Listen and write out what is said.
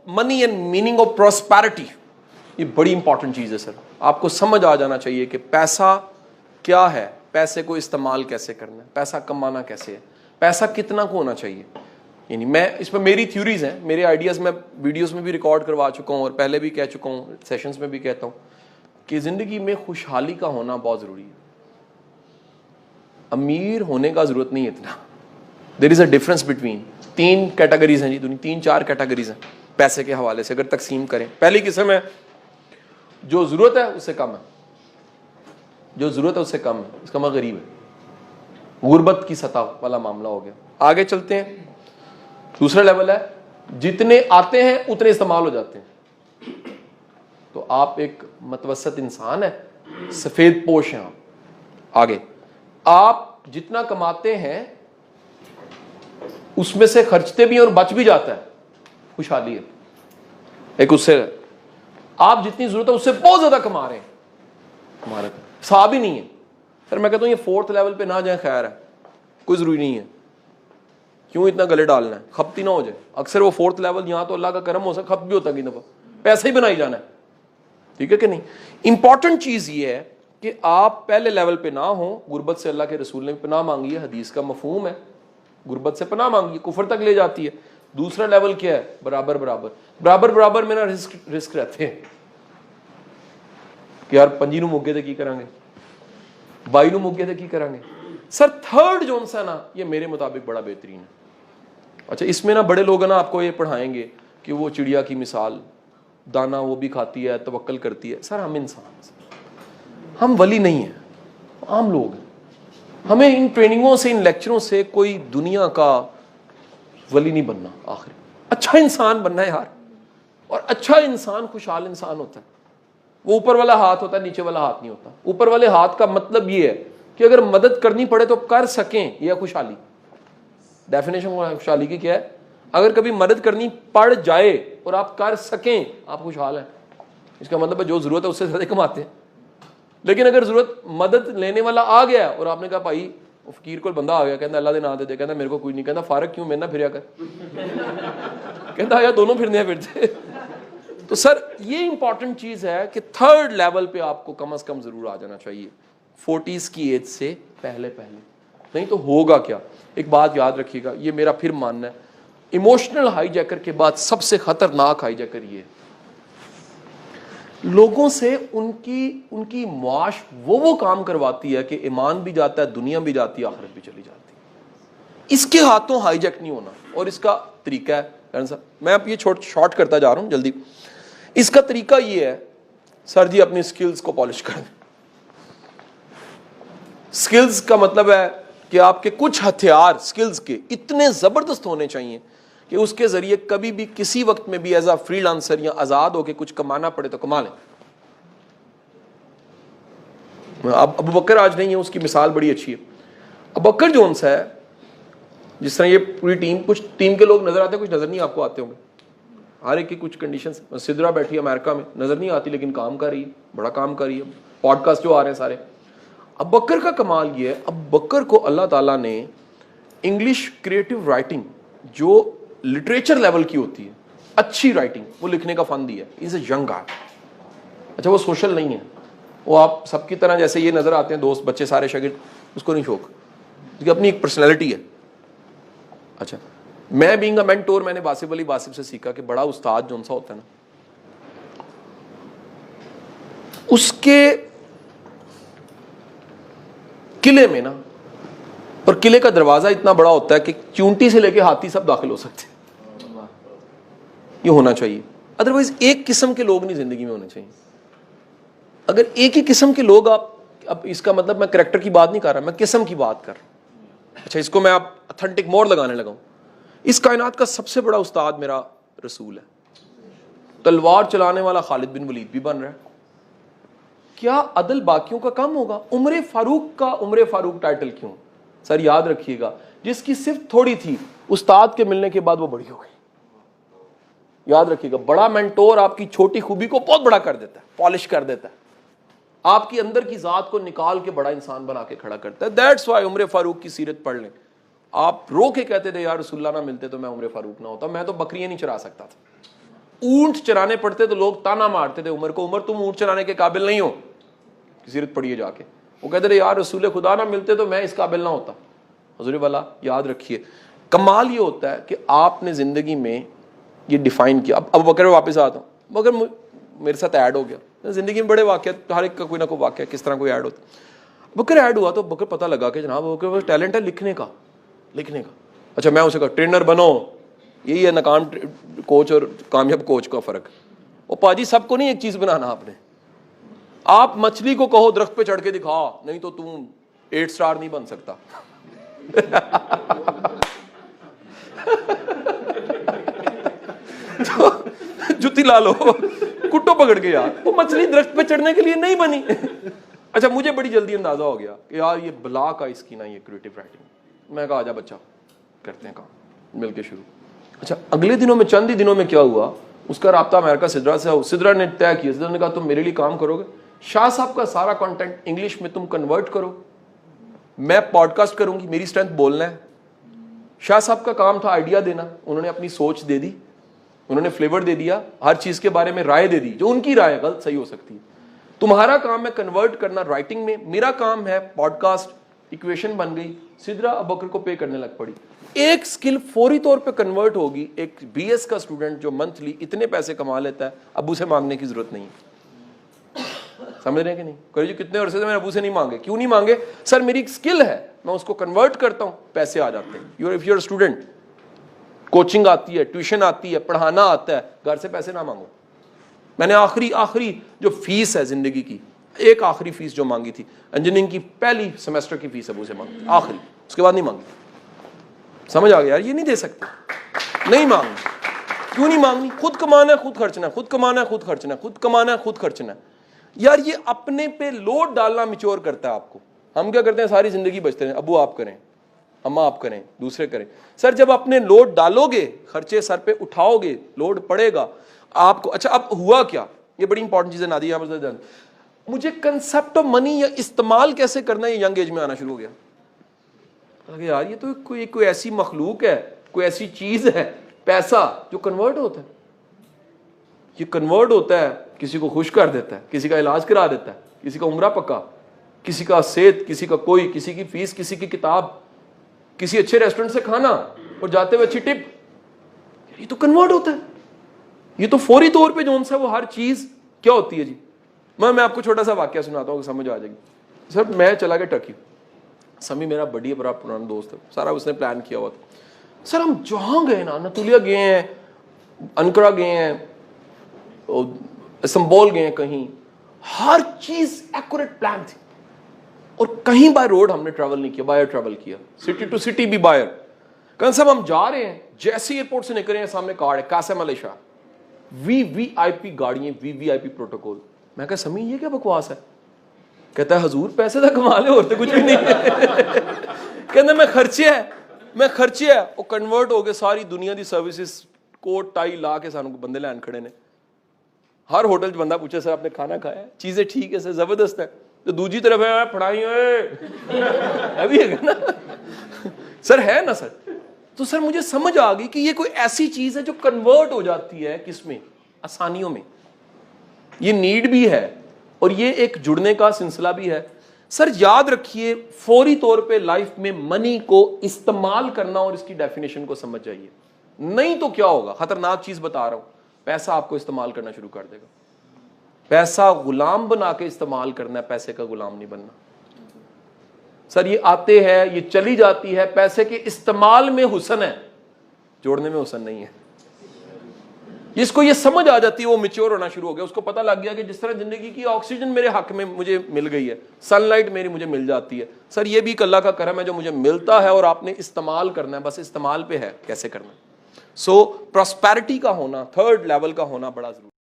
money and meaning of prosperity, یہ بڑی important چیز ہے سر. آپ کو سمجھ آ جانا چاہیے کہ پیسہ کیا ہے, پیسے کو استعمال کیسے کرنا ہے, پیسہ کمانا کیسے ہے, پیسہ کتنا کو ہونا چاہیے. یعنی میں اس میں میری تھیوریز ہیں, میرے آئیڈیاز میں ویڈیوز میں بھی ریکارڈ کروا چکا ہوں اور پہلے بھی کہہ چکا ہوں, سیشنز میں بھی کہتا ہوں کہ زندگی میں خوشحالی کا ہونا بہت ضروری ہے. امیر ہونے کا ضرورت نہیں ہے اتنا. دیر از اے ڈفرنس بٹوین 3 کیٹیگریز ہیں جی, 3-4 کیٹیگریز ہیں پیسے کے حوالے سے اگر تقسیم کریں. پہلی قسم ہے جو ضرورت ہے اس سے کم ہے, جو ضرورت ہے اس سے کم ہے, اس کا مطلب غریب ہے. غربت کی سطح والا معاملہ ہو گیا. آگے چلتے ہیں. دوسرا لیول ہے جتنے آتے ہیں اتنے استعمال ہو جاتے ہیں. تو آپ ایک متوسط انسان ہے, سفید پوش ہیں آپ. آگے آپ جتنا کماتے ہیں اس میں سے خرچتے بھی ہیں اور بچ بھی جاتا ہے, خوشحالی ہے. ایک اس سے آپ جتنی ضرورت ہے اس سے بہت زیادہ کما رہے ہیں, ہمارے حساب ہی نہیں ہے. پھر میں کہتا ہوں یہ 4th لیول پہ نہ جائیں, خیر ہے, کوئی ضروری نہیں ہے. کیوں اتنا گلے ڈالنا ہے, کھپتی نہ ہو جائے. اکثر وہ 4th لیول یہاں تو اللہ کا کرم ہو سکتا, کھپ بھی ہوتا ہے کئی دفعہ, پیسہ ہی بنائی جانا ہے. ٹھیک ہے کہ نہیں. امپورٹنٹ چیز یہ ہے کہ آپ پہلے لیول پہ نہ ہوں. غربت سے اللہ کے رسول نے پناہ مانگی ہے, حدیث کا مفہوم ہے, غربت سے پناہ مانگی, کفر تک لے جاتی ہے. دوسرا لیول کیا ہے, برابر برابر. برابر برابر میں نا رسک رہتے ہیں کہ یار پنجی نو موگے تے کی کریں گے, بائی نو موگے تے کی کریں گے. سر تھرڈ جو ہے نا یہ میرے مطابق بڑا بہترین ہے. اچھا اس میں نا بڑے لوگ نا آپ کو یہ پڑھائیں گے کہ وہ چڑیا کی مثال, دانا وہ بھی کھاتی ہے, توکل کرتی ہے. سر ہم انسان, ہم ولی نہیں ہیں, عام لوگ ہیں. ہمیں ان ٹریننگوں سے, ان لیکچروں سے کوئی دنیا کا ولی نہیں بننا. آخر اچھا انسان بننا ہے یار. اور اچھا انسان خوشحال انسان ہوتا ہے. وہ اوپر والا ہاتھ ہوتا ہے, نیچے والا ہاتھ نہیں ہوتا. اوپر والے ہاتھ کا مطلب یہ ہے کہ اگر مدد کرنی پڑے تو کر سکیں, یہ خوشحالی. ڈیفینیشن خوشحالی کی کیا ہے, اگر کبھی مدد کرنی پڑ جائے اور آپ کر سکیں آپ خوشحال ہیں. اس کا مطلب ہے جو ضرورت ہے اس سے زیادہ کماتے ہیں. لیکن اگر ضرورت مدد لینے والا آ گیا اور آپ نے کہا بھائی فقیر کو بندہ آ گیا, کہتا اللہ دے نام دے, کہتا میرے کو کوئی نہیں, کہتا فارغ کیوں, میں نہ پھریا کر, کہتا یا دونوں پھرنے ہیں پھرتے. تو سر یہ امپورٹنٹ چیز ہے کہ 3rd لیول پہ آپ کو کم از کم ضرور آ جانا چاہیے 40s کی ایج سے پہلے پہلے. نہیں تو ہوگا کیا. ایک بات یاد رکھیے گا, یہ میرا پھر ماننا ہے, ایموشنل ہائی جیکر کے بعد سب سے خطرناک ہائی جیکر یہ ہے, لوگوں سے ان کی معاش وہ کام کرواتی ہے کہ ایمان بھی جاتا ہے, دنیا بھی جاتی ہے, آخرت بھی چلی جاتی ہے. اس کے ہاتھوں ہائی جیک نہیں ہونا. اور اس کا طریقہ ہے, میں اب یہ شارٹ کرتا جا رہا ہوں جلدی. اس کا طریقہ یہ ہے سر جی, اپنی سکلز کو پالش کر دیں. سکلز کا مطلب ہے کہ آپ کے کچھ ہتھیار سکلز کے اتنے زبردست ہونے چاہیے کہ اس کے ذریعے کبھی بھی کسی وقت میں بھی ایز اے فری لانسر یا آزاد ہو کے کچھ کمانا پڑے تو کما لیں. اب ابو بکر آج نہیں ہے, اس کی مثال بڑی اچھی ہے. ابو بکر جو ہے, جس طرح یہ پوری ٹیم, کچھ ٹیم کے لوگ نظر آتے ہیں, کچھ نظر نہیں آپ کو آتے ہوں گے. ہر ایک کی کچھ کنڈیشنز. سدرا بیٹھی ہے امریکہ میں, نظر نہیں آتی لیکن کام کر رہی ہے, بڑا کام کر رہی ہے. پوڈ کاسٹ جو آ رہے ہیں سارے. ابو بکر کا کمال یہ ہے, ابو بکر کو اللہ تعالیٰ نے انگلش کریٹو رائٹنگ جو لٹریچر لیول کی ہوتی ہے, اچھی رائٹنگ, وہ لکھنے کا فن دیا ہے. از اے ینگ گائے. اچھا وہ سوشل نہیں ہے, وہ آپ سب کی طرح جیسے یہ نظر آتے ہیں دوست بچے سارے شاگرد, اس کو نہیں شوق, کیونکہ اپنی ایک پرسنالٹی ہے. اچھا میں بینگ اے مینٹور, میں نے باسف علی باسف سے سیکھا کہ بڑا استاد جو سا ہوتا ہے نا, اس کے قلعے میں نا, اور قلعے کا دروازہ اتنا بڑا ہوتا ہے کہ چونٹی سے لے کے ہاتھی سب داخل ہو سکتے ہیں. یہ ہونا چاہیے. ادروائز ایک قسم کے لوگ نہیں زندگی میں ہونے چاہیے. اگر ایک ہی قسم کے لوگ آپ, اب اس کا مطلب میں کریکٹر کی بات نہیں کر رہا, میں قسم کی بات کر رہا ہوں. اچھا اس کو میں آپ اتھینٹک موڑ لگانے لگا ہوں. اس کائنات کا سب سے بڑا استاد میرا رسول ہے. تلوار چلانے والا خالد بن ولید بھی بن رہا ہے. کیا عدل باقیوں کا کم ہوگا؟ عمر فاروق کا عمر فاروق ٹائٹل کیوں؟ سر یاد رکھیے گا, جس کی صرف تھوڑی تھی, استاد کے ملنے کے بعد وہ بڑی ہو گئی. یاد رکھیے گا, بڑا مینٹور آپ کی چھوٹی خوبی کو بہت بڑا کر دیتا ہے, پالش کر دیتا ہے, آپ کی اندر کی ذات کو نکال کے بڑا انسان بنا کے کھڑا کرتا ہے. دیٹس وائی عمر فاروق کی سیرت پڑھ لیں. آپ رو کے کہتے تھے یار رسول اللہ نہ ملتے تو میں عمر فاروق نہ ہوتا, میں تو بکریاں نہیں چرا سکتا تھا. اونٹ چرانے پڑتے تو لوگ تانا مارتے تھے عمر کو, عمر تم اونٹ چرانے کے قابل نہیں ہو, سیرت پڑھیے جا کے. وہ کہتے تھے یار رسول خدا نہ ملتے تو میں اس قابل نہ ہوتا. حضور والا یاد رکھیے, کمال یہ ہوتا ہے کہ آپ نے زندگی میں یہ ڈیفائن کیا. اب ابو بکر واپس آتا ہوں, مگر میرے ساتھ ایڈ ہو گیا زندگی میں بڑے واقعات, ہر ایک کا کوئی نہ کوئی واقعہ کس طرح کوئی ایڈ ہوتا. بکر ایڈ ہوا تو بکر پتہ لگا کہ جناب بکر ٹیلنٹ ہے لکھنے کا. اچھا میں اسے کہا ٹرینر بنو, یہی ہے ناکام کوچ اور کامیاب کوچ کا فرق. وہ پاجی سب کو نہیں ایک چیز بنانا آپ نے. آپ مچھلی کو کہو درخت پہ چڑھ کے دکھا, نہیں تو تم 8 سٹار نہیں بن سکتا. جتی لا لو, کٹو پکڑ کے یار, وہ مچھلی درخت پہ چڑھنے کے لیے نہیں بنی. اچھا مجھے بڑی جلدی اندازہ ہو گیا کہ یار یہ بلا کا اس کی نا یہ کریٹو رائٹنگ. میں کہا آجا بچہ کرتے ہیں کام مل کے شروع. اچھا اگلے دنوں میں, چند ہی دنوں میں کیا ہوا, اس کا رابطہ امریکہ سدرا سے. سدرا نے طے کیا, سدرا نے کہا تم میرے لیے کام کرو گے, شاہ صاحب کا سارا کنٹینٹ انگلش میں تم کنورٹ کرو, میں پوڈ کاسٹ کروں گی, میری اسٹرینتھ بولنا ہے. شاہ صاحب کا کام تھا آئیڈیا دینا, انہوں نے اپنی سوچ دے دی, انہوں نے فلیور دے دیا, ہر چیز کے بارے میں رائے دے دی, جو ان کی رائے غلط صحیح ہو سکتی ہے. تمہارا کام ہے کنورٹ کرنا رائٹنگ میں, میرا کام ہے پوڈ کاسٹ. ایکویشن بن گئی, سدرا ابو بکر کو پے کرنے لگ پڑی. ایک سکل فوری طور پہ کنورٹ ہوگی. ایک بی ایس کا اسٹوڈنٹ جو منتھلی اتنے پیسے کما لیتا ہے, ابو سے مانگنے کی ضرورت نہیں ہے. سمجھ رہے ہیں کہ نہیں؟ کہ جی کتنے عرصے سے میں ابو سے نہیں مانگے. کیوں نہیں مانگے؟ سر میری ایک سکل ہے, میں اس کو کنورٹ کرتا ہوں, پیسے آ جاتے ہیں. If you are student, coaching آتی ہے, ٹیوشن آتی ہے, پڑھانا آتا ہے, گھر سے پیسے نہ مانگو. میں نے آخری جو فیس ہے زندگی کی, ایک آخری فیس جو مانگی تھی انجینئرنگ کی, پہلی سیمسٹر کی فیس ابو سے مانگی آخری, اس کے بعد نہیں مانگی. سمجھ آ گیا یار, یہ نہیں دے سکتے, نہیں مانگنی. کیوں نہیں مانگنی؟ خود کمانا ہے خود خرچنا ہے, خود کمانا ہے خود خرچنا ہے, خود کمانا ہے خود خرچنا ہے. یار یہ اپنے پہ لوڈ ڈالنا میچور کرتا ہے آپ کو. ہم کیا کرتے ہیں ساری زندگی بچتے ہیں, ابو آپ کریں, اماں آپ کریں, دوسرے کریں. سر جب اپنے لوڈ ڈالو گے, خرچے سر پہ اٹھاؤ گے, لوڈ پڑے گا آپ کو. اچھا اب ہوا کیا, یہ بڑی انپورٹنٹ چیز ہے نادیہ, مجھے کنسپٹ آف منی یا استعمال کیسے کرنا ہے ینگ ایج میں آنا شروع ہو گیا. یار یہ تو کوئی ایسی مخلوق ہے, کوئی ایسی چیز ہے پیسہ جو کنورٹ ہوتا ہے. یہ کنورٹ ہوتا ہے, کسی کو خوش کر دیتا ہے, کسی کا علاج کرا دیتا ہے, کسی کا عمرہ پکا, کسی کا صحت, کسی کا کوئی, کسی کی فیس, کسی کی کتاب, کسی اچھے ریسٹورنٹ سے کھانا اور جاتے ہوئے اچھی ٹپ. یہ تو کنورٹ ہوتا ہے. یہ تو فوری طور پہ جو سا وہ ہر چیز کیا ہوتی ہے جی. میں آپ کو چھوٹا سا واقعہ سناتا ہوں کہ سمجھ آ جائے گی. سر میں چلا گیا ٹرکی, سمی میرا بڑا پرانا دوست ہے, سارا اس نے پلان کیا ہوا تھا. سر ہم جہاں گئے نا, اناطولیہ گئے ہیں, انکرا گئے ہیں, استنبول گئے ہیں, کہیں ہر چیز ایکوریٹ پلان تھی. اور کہیں بائی روڈ ہم نے ٹریول نہیں کیا, بائی ٹریول کیا, سٹی ٹو سٹی بھی بائی. کہاں صاحب ہم جا رہے ہیں, جیسے ایئرپورٹ سے نکلے ہیں سامنے کارڈ ہے قاسم علی شاہ, وی آئی پی گاڑیاں, وی آئی پی پروٹوکول. میں کہا سمی یہ کیا بکواس ہے؟ کہتا ہے حضور پیسے تو کما لے, اور تو کچھ بھی نہیں. کہتا میں خرچے ہے وہ کنورٹ ہو گئے ساری دنیا دی سروسز, کوٹ ٹائی لا کے سانو بندے لین کھڑے نے. ہر ہوٹل چ بندہ پوچھے سر آپ نے کھانا کھایا ہے, چیزیں ٹھیک ہے سر, زبردست ہے. تو دوسری طرف ہے پڑھائی ابھی ہے نا سر, ہے نا سر. تو سر مجھے سمجھ آ گئی کہ یہ کوئی ایسی چیز ہے جو کنورٹ ہو جاتی ہے کس میں, آسانیوں میں. یہ نیڈ بھی ہے اور یہ ایک جڑنے کا سلسلہ بھی ہے. سر یاد رکھیے فوری طور پہ لائف میں منی کو استعمال کرنا اور اس کی ڈیفینیشن کو سمجھ جائیے, نہیں تو کیا ہوگا. خطرناک چیز بتا رہا ہوں, پیسہ آپ کو استعمال کرنا شروع کر دے گا. پیسہ غلام بنا کے استعمال کرنا ہے, پیسے کا غلام نہیں بننا. سر یہ آتے ہیں, یہ چلی جاتی ہے, پیسے کے استعمال میں حسن ہے, جوڑنے میں حسن نہیں ہے. جس کو یہ سمجھ آ جاتی ہے وہ میچور ہونا شروع ہو گیا. اس کو پتہ لگ گیا کہ جس طرح زندگی کی آکسیجن میرے حق میں مجھے مل گئی ہے, سن لائٹ میری مجھے مل جاتی ہے, سر یہ بھی ایک اللہ کا کرم ہے جو مجھے ملتا ہے, اور آپ نے استعمال کرنا ہے, بس استعمال پہ ہے کیسے کرنا ہے. سو پراسپیرٹی کا ہونا, تھرڈ لیول کا ہونا بڑا ضروری.